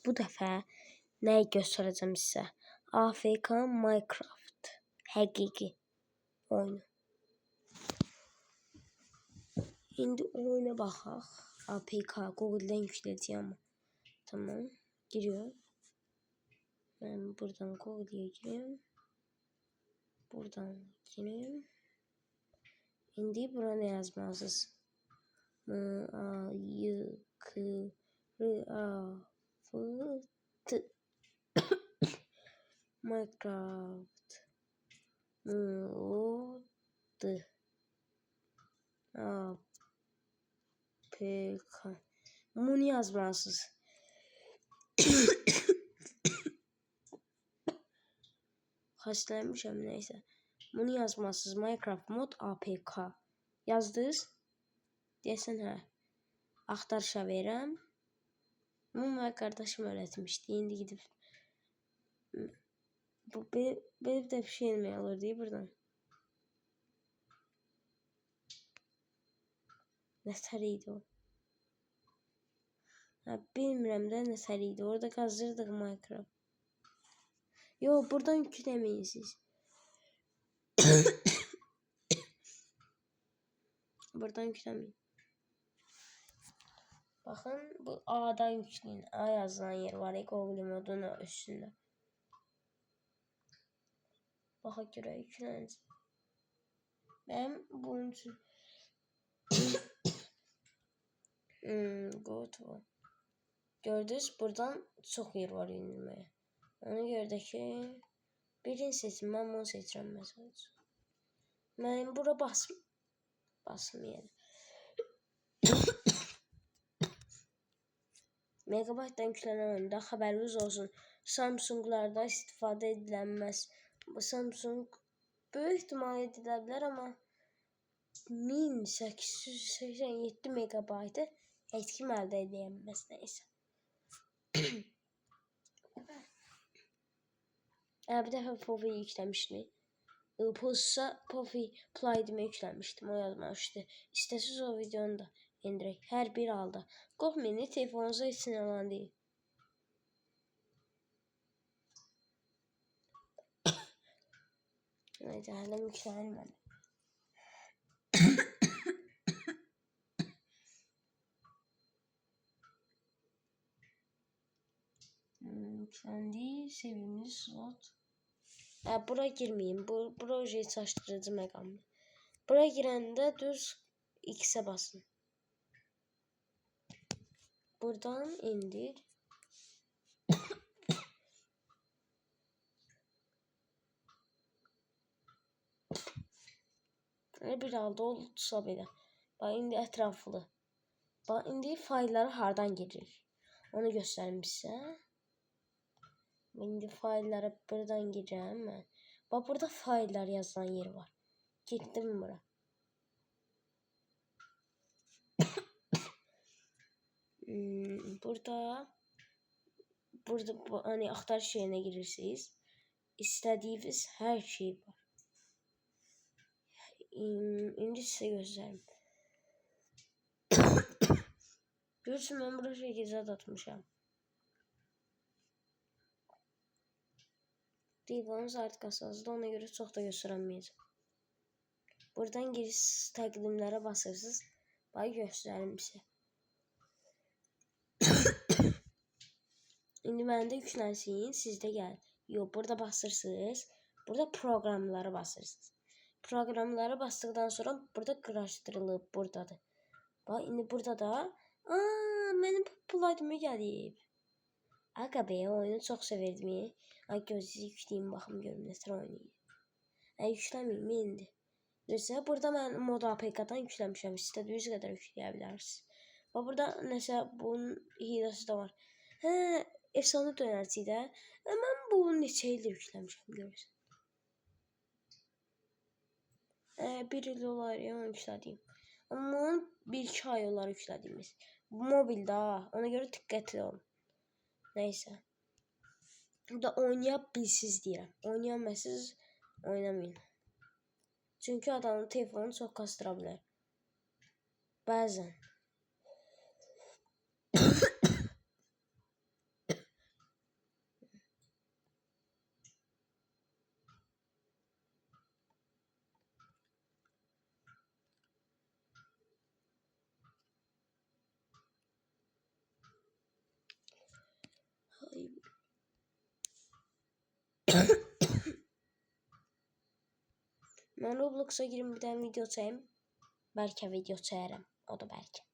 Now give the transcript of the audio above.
bu dəfə nəyi göstərəcəm sizə? AFK Minecraft həqiqi oyunu. İndi oyuna baxaq. APK Google-dan yükləyəcəyəm. Tamam, giriyor. Ben buradan Google'ya gireyim. Buradan gireyim. İndi bura nə yazmalısınız? Minecraft mod APK. Bunu yazmalısınız. Xəstələnmişəm, neysə. Bunu yazmalısınız. Minecraft mod APK. Yazdınız. Deyəsən hə. Axtarışa verirəm. Bunu mənə qardaşım öyrətmişdi. İndi gidib bu belə də bir şey mi olur deyə buradan. Nətər idi o? Bilmirəm də nətər idi. Orada qazdırdıq Minecraft. Yo, buradan yükləməyin siz. Buradan yükləməyin. Baxın, bu A'dan yükləyin. A yazılan yer var. Google modunun üstündə. Baxa görə yüklənəcək. Mənim bunun üçün go to. Gördünüz, buradan çox yer var indirməyə. Ona görə də ki, birini seçin, mən bunu seçirəm məsəl üçün. Mən bura basmayayım. Megabyte-dan yüklənən oyunda xəbəriniz olsun. Samsunglarda istifadə edilməz. Bu Samsung böyük ihtimal edilə bilər, amma 1887 megabaytı heç kim əldə edəməz nəysə. Bir dəfə Pofi yükləmişdim. Pofi Play demə yükləmişdim. O yazmışdı. İstəsiz o videonu da indirək. Hər bir halda. Qorxmayın, telefonunuza için alan deyil. Neyse, hələ yüklənilmədi. Yükləndi, sevimli slot. Bura girməyin. Bura oje çaşdırıcı məqamdır. Bura girəndə düz X-ə basın. Buradan indir. Bir halda olsa belə. Bax, indi ətraflı. Bax, indi faylları hardan girir? Onu göstərim sizə. İndi fayllara buradan girəcəm mən. Bax, burada fayllar yazılan yer var. Getdim bura. Burada hani axtarış yerinə girirsiniz. İstədiyiniz hər şey var. İndi sizə göstərim. Görürsün, mən bura şəkildə atmışam. Telefonunuz artıq asasıdır, ona görə çox da göstərəməyəcəm. Buradan giriş təqdimlərə basırsınız. Bax, göstərim sizə. İndi məndə yüklənsin, sizdə gəl. Yox, burada basırsınız. Burada proqramlara basırsınız. Proqramlara basdıqdan sonra burada quraşdırılıb, buradadır. Bax, indi burada da mənim Play'dımı gəlib. Aga be, oyunu çox sevirdim. Ay, gözünüzü yükləyim, baxım görüm nətər oynayır. Yükləməyim indi. Görürsə, burada mən mod APK-dan yükləmişəm. İstədiyiniz qədər yükləyə bilərsiniz. Bax, burada nəsə bunun hiləsi də var. Efsane dönərçi də. Mən bunu neçə ildə yükləmişəm, görürsən. 1 il olar ya, onu yüklədiyim. Amma 1-2 ay olar yüklədiyimiz. Bu mobildə, ona görə diqqətli olun. Neysə. Burada oynaya bilsiz deyirəm. Oynayamazsınız, oynamayın. Çünki adamın telefonu çox kastıra bilər. Bəzən. Ben Roblox'a girip bir tane video çekeyim. Belki video çekerim. O da belki.